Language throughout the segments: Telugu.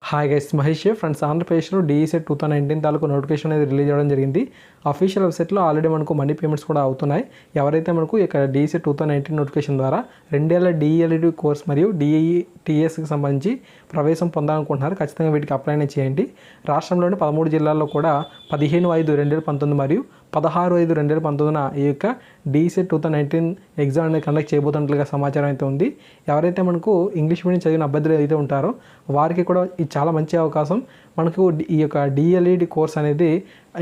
Hi guys, Mahesh friends. ఆంధ్రప్రదేశ్లో DESET 2019 తాలూకు నోటిఫికేషన్ అనేది రిలీజ్ అవ్వడం జరిగింది. అఫీషియల్ వెబ్సైట్లో ఆల్రెడీ మనకు మనీ పేమెంట్స్ కూడా అవుతున్నాయి. ఎవరైతే మనకు ఇక్కడ DESET 2019 నోటిఫికేషన్ ద్వారా 2 ఏళ్ల DELED కోర్స్ మరియు DETSకి సంబంధించి ప్రవేశం పొందాలనుకుంటున్నారు, ఖచ్చితంగా వీటికి అప్లై చేయండి. రాష్ట్రంలోని 13 జిల్లాల్లో కూడా 15/5/2019 మరియు 16/5/2019 ఈ యొక్క DESET 2019 ఎగ్జామ్ అనేది కండక్ట్ చేయబోతున్నట్లుగా సమాచారం అయితే ఉంది. ఎవరైతే మనకు ఇంగ్లీష్ మీడియం చదివిన అభ్యర్థులు అయితే ఉంటారో వారికి కూడా ఇది చాలా మంచి అవకాశం. మనకు ఈ యొక్క DLED కోర్స్ అనేది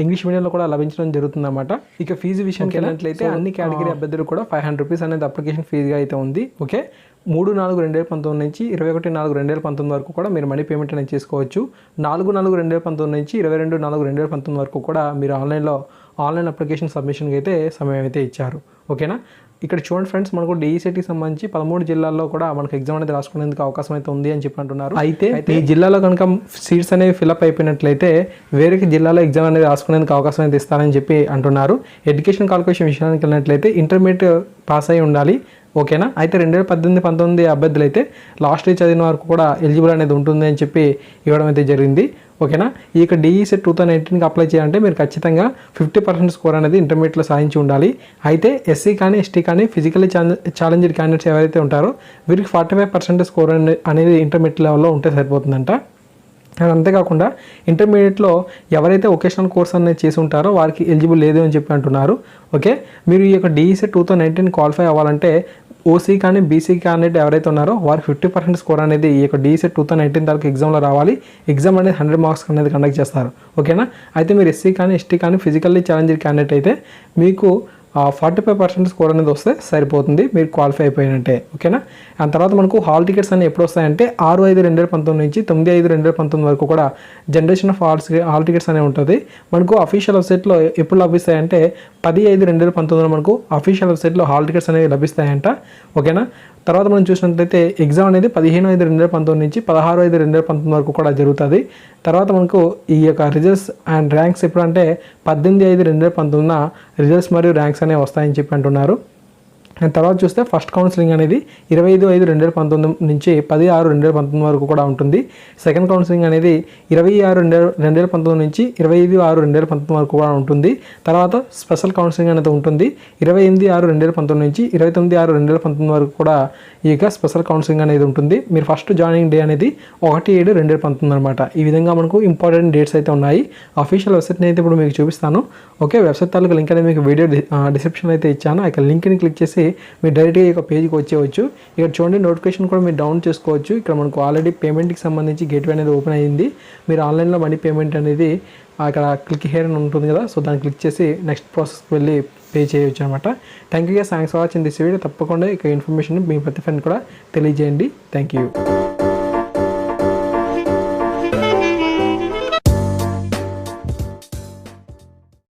ఇంగ్లీష్ మీడియంలో కూడా లభించడం జరుగుతుందన్నమాట. ఇక ఫీజు విషయానికి వెళ్ళినట్లయితే అన్ని కేటగిరీ అభ్యర్థులు కూడా 500 రూపీస్ అనేది అప్లికేషన్ ఫీజుగా అయితే ఉంది. ఓకే, 3/4/2019 నుంచి 21/4/2019 వరకు కూడా మీరు మనీ పేమెంట్ అనేది చేసుకోవచ్చు. 4/4/2019 నుంచి 22/4/2019 వరకు కూడా మీరు ఆన్లైన్ అప్లికేషన్ సబ్మిషన్కి అయితే సమయం అయితే ఇచ్చారు. ఓకేనా, ఇక్కడ చూడండి ఫ్రెండ్స్, మనకు DESETకి సంబంధించి 13 జిల్లాల్లో కూడా మనకు ఎగ్జామ్ అనేది రాసుకునేందుకు అవకాశం అయితే ఉంది అని చెప్పి అంటున్నారు. అయితే ఈ జిల్లాలో కనుక సీట్స్ అనేవి ఫిల్అప్ అయిపోయినట్లయితే వేరే జిల్లాలో ఎగ్జామ్ అనేది రాసుకునేందుకు అవకాశం అయితే ఇస్తారని చెప్పి అంటున్నారు. ఎడ్యుకేషన్ క్వాలిఫికేషన్ విషయానికి వెళ్ళినట్లయితే ఇంటర్మీడియట్ పాస్ అయి ఉండాలి. ఓకేనా, అయితే 2018-19 అభ్యర్థులు అయితే లాస్ట్ ఇయర్ చదివిన వరకు కూడా ఎలిజిబుల్ అనేది ఉంటుంది అని చెప్పి ఇవ్వడం అయితే జరిగింది. ఓకేనా, ఈ యొక్క DESET 2019కి అప్లై చేయాలంటే మీరు ఖచ్చితంగా 50% స్కోర్ అనేది ఇంటర్మీడియట్లో సాధించి ఉండాలి. అయితే SC కానీ ST కానీ ఫిజికల్లీ ఛాలెంజ్డ్ క్యాండిడేట్స్ ఎవరైతే ఉంటారో వీరికి 45% స్కోర్ అనేది ఇంటర్మీడియట్ లెవెల్లో ఉంటే సరిపోతుందంట. అండ్ అంతేకాకుండా ఇంటర్మీడియట్లో ఎవరైతే వొకేషనల్ కోర్స్ అనేది చేసి ఉంటారో వారికి ఎలిజిబుల్ లేదు అని చెప్పి అంటున్నారు. ఓకే, మీరు ఈ యొక్క DESET 2019 క్వాలిఫై అవ్వాలంటే OC కానీ BC క్యాండిడేట్ ఎవరైతే ఉన్నారో వారికి 50% స్కోర్ అనేది ఈ యొక్క DESET 2019 తాలూకు ఎగ్జామ్లో రావాలి. ఎగ్జామ్ అనేది 100 మార్క్స్ అనేది కండక్ట్ చేస్తారు. ఓకేనా, అయితే మీరు SC కానీ ST కానీ ఫిజికల్లీ ఛాలెంజ్డ్ క్యాండిడేట్ అయితే మీకు 45% స్కోర్ అనేది వస్తే సరిపోతుంది, మీరు క్వాలిఫై అయిపోయినట్టే. ఓకేనా, ఆ తర్వాత మనకు హాల్ టికెట్స్ అనేవి ఎప్పుడు వస్తాయంటే 6/5/2019 నుంచి 9/5/2019 వరకు కూడా జనరేషన్ ఆఫ్ హాల్ టికెట్స్ అనేవి ఉంటుంది. మనకు అఫీషియల్ వెబ్సైట్లో ఎప్పుడు లభిస్తాయంటే 10/5/2019 మనకు అఫీషియల్ వెబ్సైట్లో హాల్ టికెట్స్ అనేవి లభిస్తాయంట. ఓకేనా, తర్వాత మనం చూసినట్లయితే ఎగ్జామ్ అనేది 15/5/2019 నుంచి 16/5/2019 వరకు కూడా జరుగుతుంది. తర్వాత మనకు ఈ యొక్క రిజల్ట్స్ అండ్ ర్యాంక్స్ ఎప్పుడు అంటే 18/5/2019 రిజల్ట్స్ మరియు ర్యాంక్స్ అనేవి వస్తాయని చెప్పి అంటున్నారు. అండ్ తర్వాత చూస్తే ఫస్ట్ కౌన్సిలింగ్ అనేది 25/5/2019 నుంచి 10/6/2019 వరకు కూడా ఉంటుంది. సెకండ్ కౌన్సిలింగ్ అనేది 26/2019 నుంచి 25/6/2019 వరకు కూడా ఉంటుంది. తర్వాత స్పెషల్ కౌన్సిలింగ్ అనేది ఉంటుంది 28/6/2019 నుంచి 29/6/2019 వరకు కూడా ఈ యొక్క స్పెషల్ కౌన్సిలింగ్ అనేది ఉంటుంది. మీరు ఫస్ట్ జాయినింగ్ డే అనేది 1/7/2019 అనమాట. ఈ విధంగా మనకు ఇంపార్టెంట్ డేట్స్ అయితే ఉన్నాయి. అఫీషియల్ వెబ్సైట్ని అయితే ఇప్పుడు మీకు చూపిస్తాను. ఓకే, వెబ్సైట్ తాలూకు లింక్ అనేది మీకు వీడియో డిస్క్రిప్షన్ అయితే ఇచ్చాను. ఆ లింక్ని క్లిక్ చేసి మీరు డైరెక్ట్గా ఈ పేజ్కి వచ్చేవచ్చు. ఇక్కడ చూడండి, నోటిఫికేషన్ కూడా మీరు డౌన్ చేసుకోవచ్చు. ఇక్కడ మనకు ఆల్రెడీ పేమెంట్కి సంబంధించి గేట్వే అనేది ఓపెన్ అయ్యింది. మీరు ఆన్లైన్లో మనీ పేమెంట్ అనేది అక్కడ క్లిక్ హియర్ అని ఉంటుంది కదా, సో దాన్ని క్లిక్ చేసి నెక్స్ట్ ప్రాసెస్కి వెళ్ళి పే చేయవచ్చు అనమాట. Thank you, thanks for watching this video. తప్పకుండా ఇక ఇన్ఫర్మేషన్ మీ ప్రతి ఫ్రెండ్ కూడా తెలియజేయండి. Thank you.